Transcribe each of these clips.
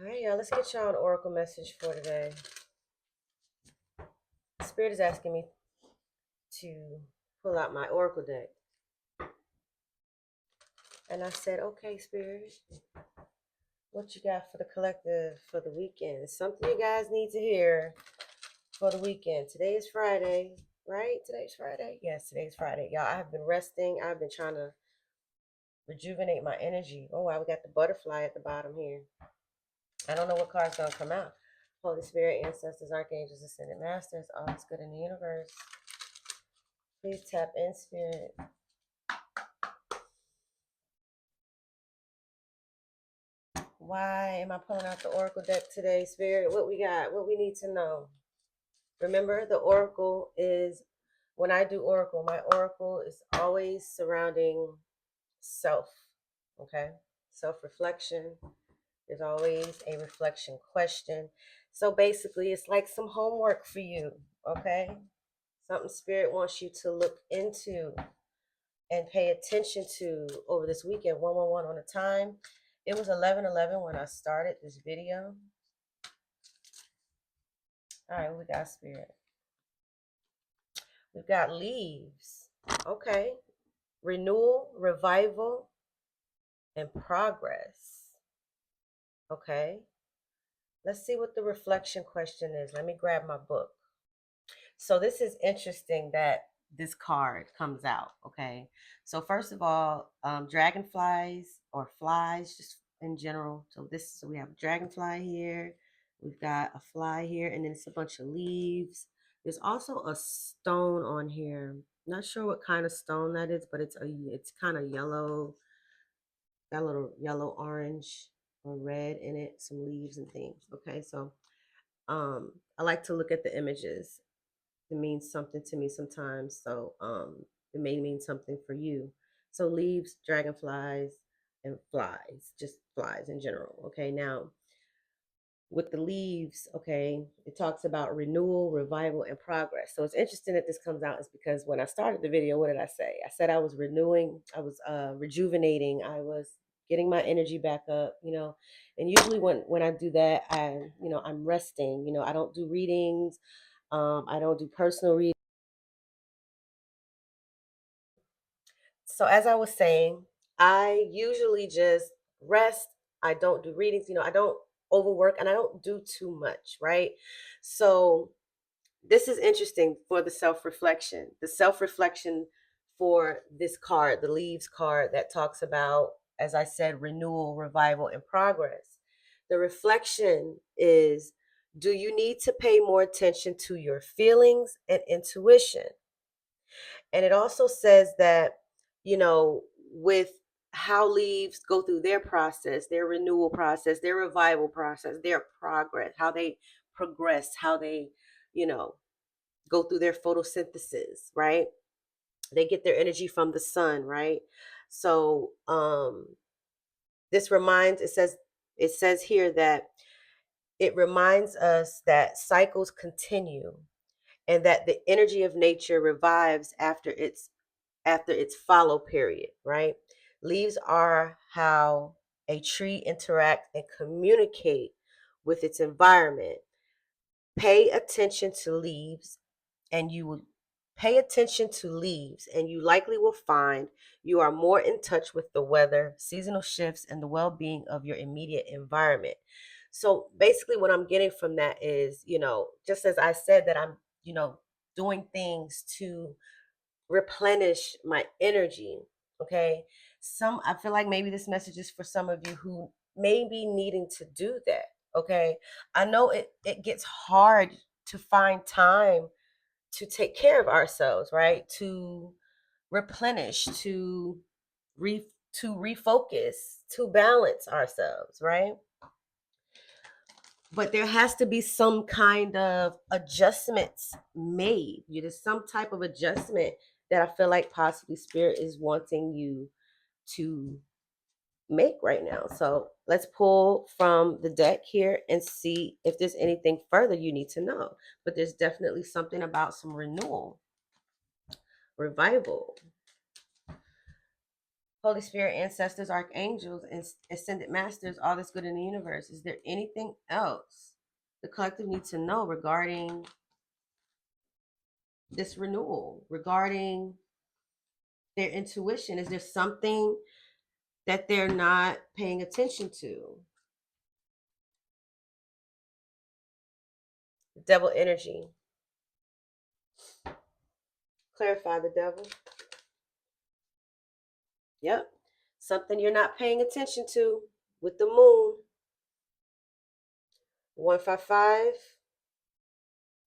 All right, y'all, let's get y'all an oracle message for today. Spirit is asking me to pull out my oracle deck. And I said, okay, Spirit, what you got for the collective for the weekend? Something you guys need to hear for the weekend. Today is Friday, right? Today's Friday? Yes, today's Friday. Y'all, I've been resting. I've been trying to rejuvenate my energy. Oh, wow, we got the butterfly at the bottom here. I don't know what card's going to come out. Holy Spirit, ancestors, archangels, ascended masters, all is good in the universe. Please tap in, Spirit. Why am I pulling out the oracle deck today, Spirit? What we got? What we need to know? Remember, the oracle is, when I do oracle, my oracle is always surrounding self, okay? Self-reflection. There's always a reflection question. So basically, it's like some homework for you, okay? Something Spirit wants you to look into and pay attention to over this weekend. 111 on a time. It was 11:11 when I started this video. All right, we got Spirit. We've got leaves. Okay. Renewal, revival, and progress. Okay. Let's see what the reflection question is. Let me grab my book. So this is interesting that this card comes out. Okay. So first of all, dragonflies or flies, just in general. So we have a dragonfly here. We've got a fly here, and then it's a bunch of leaves. There's also a stone on here. Not sure what kind of stone that is, but it's kind of yellow, got a little yellow, orange, or red in it. Some leaves and things. Okay, so I like to look at the images. It means something to me sometimes. So it may mean something for you. So leaves, dragonflies, and flies, just flies in general. Okay, now with the leaves, okay, it talks about renewal, revival, and progress. So it's interesting that this comes out is because when I started the video, what did I say? I said I was renewing, I was rejuvenating, I was getting my energy back up, and usually when I do that, I'm resting, I don't do readings, I don't do personal readings. So as I was saying, I usually just rest. I don't do readings, I don't overwork and I don't do too much, right? So this is interesting for the self-reflection. The self-reflection for this card, the leaves card that talks about, as I said, renewal, revival, and progress. The reflection is, do you need to pay more attention to your feelings and intuition? And it also says that, with how leaves go through their process, their renewal process, their revival process, their progress, how they progress, how they, you know, go through their photosynthesis, right? They get their energy from the sun, right? So this reminds it says here that it reminds us that cycles continue and that the energy of nature revives after its follow period, right? Leaves are how a tree interact and communicate with its environment. Pay attention to leaves and you will pay attention to leaves and you likely will find you are more in touch with the weather, seasonal shifts, and the well-being of your immediate environment. So basically what I'm getting from that is, just as I said that I'm, doing things to replenish my energy. Okay. I feel like maybe this message is for some of you who may be needing to do that. Okay. I know it gets hard to find time to take care of ourselves, right? To replenish, re to refocus, to balance ourselves, right? But there has to be some kind of adjustments made. There's some type of adjustment that I feel like possibly Spirit is wanting you to make right now. So let's pull from the deck here and see if there's anything further you need to know. But there's definitely something about some renewal, revival. Holy Spirit, ancestors, archangels, and ascended masters, all that's good in the universe. Is there anything else the collective needs to know regarding this renewal, regarding their intuition? Is there something that they're not paying attention to? Devil energy. Clarify the devil. Yep. Something you're not paying attention to with the moon. 155,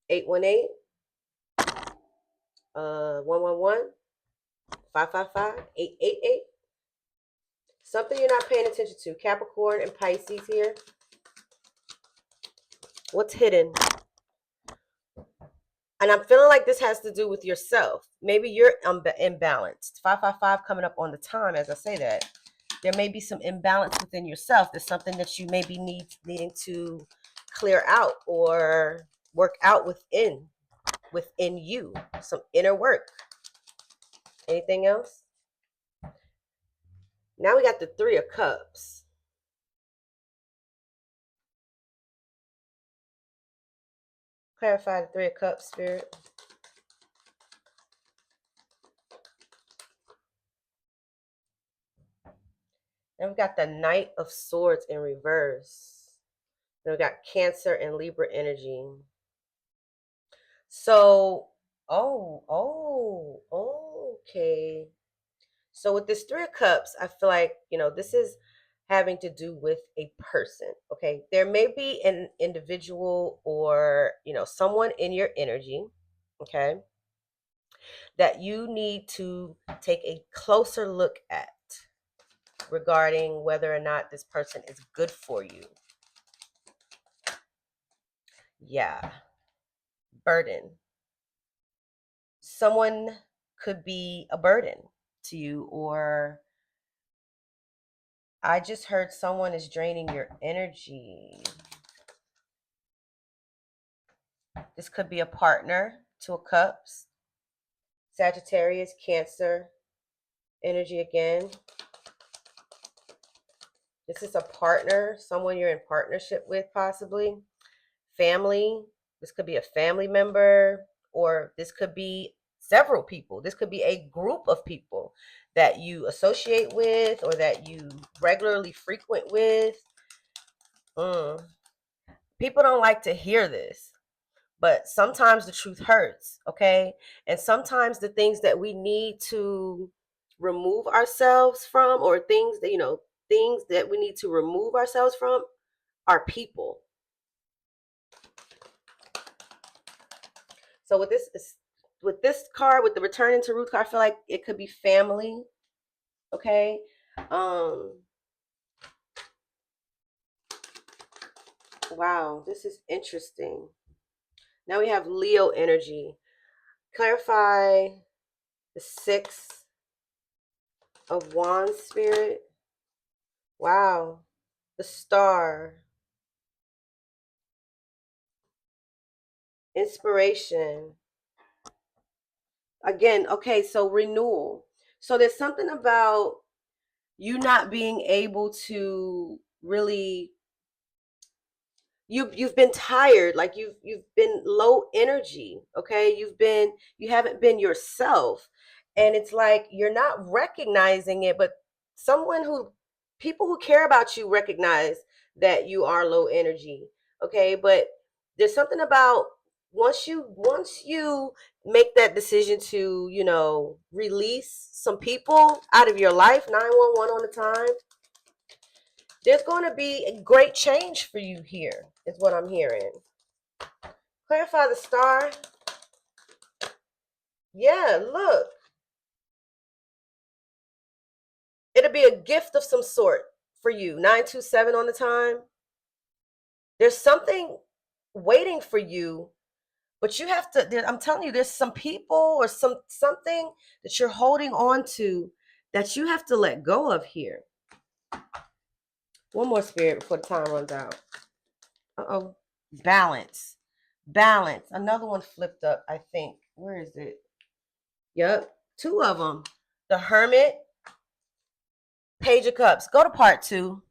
818, 111, 555, 888. Something you're not paying attention to. Capricorn and Pisces here. What's hidden? And I'm feeling like this has to do with yourself. Maybe you're imbalanced. 555 coming up on the time as I say that. There may be some imbalance within yourself. There's something that you maybe needing to clear out or work out within you. Some inner work. Anything else? Now we got the Three of Cups. Clarify the Three of Cups, Spirit. Then we got the Knight of Swords in reverse. Then we got Cancer and Libra energy. So, okay. So with this Three of Cups, I feel like, this is having to do with a person, okay? There may be an individual or, someone in your energy, okay, that you need to take a closer look at regarding whether or not this person is good for you. Yeah. Burden. Someone could be a burden to you, or I just heard someone is draining your energy. This could be a partner, Two of Cups, Sagittarius, Cancer energy again. This is a partner, someone you're in partnership with, possibly. Family. This could be a family member, or this could be several people. This could be a group of people that you associate with or that you regularly frequent with. People don't like to hear this, but sometimes the truth hurts, okay? And sometimes the things that we need to remove ourselves from, or things that we need to remove ourselves from, are people. So with this card, with the return into root card, I feel like it could be family. Okay. Wow, this is interesting. Now we have Leo energy. Clarify the Six of Wands, Spirit. Wow. The Star. Inspiration. Again, okay, so renewal. So there's something about you not being able to really, you've been tired, like you've been low energy, okay? You haven't been yourself, and it's like you're not recognizing it, but someone who people who care about you recognize that you are low energy, okay? But there's something about once you make that decision to release some people out of your life, 911 on the time, there's going to be a great change for you here, is what I'm hearing. Clarify the Star. Yeah, look. It'll be a gift of some sort for you. 927 on the time. There's something waiting for you, but you have to, I'm telling you, there's some people or something that you're holding on to that you have to let go of here. One more, Spirit, before the time runs out. Uh-oh. Balance. Balance. Another one flipped up, I think. Where is it? Yep. Two of them. The Hermit Page of Cups. Go to part two.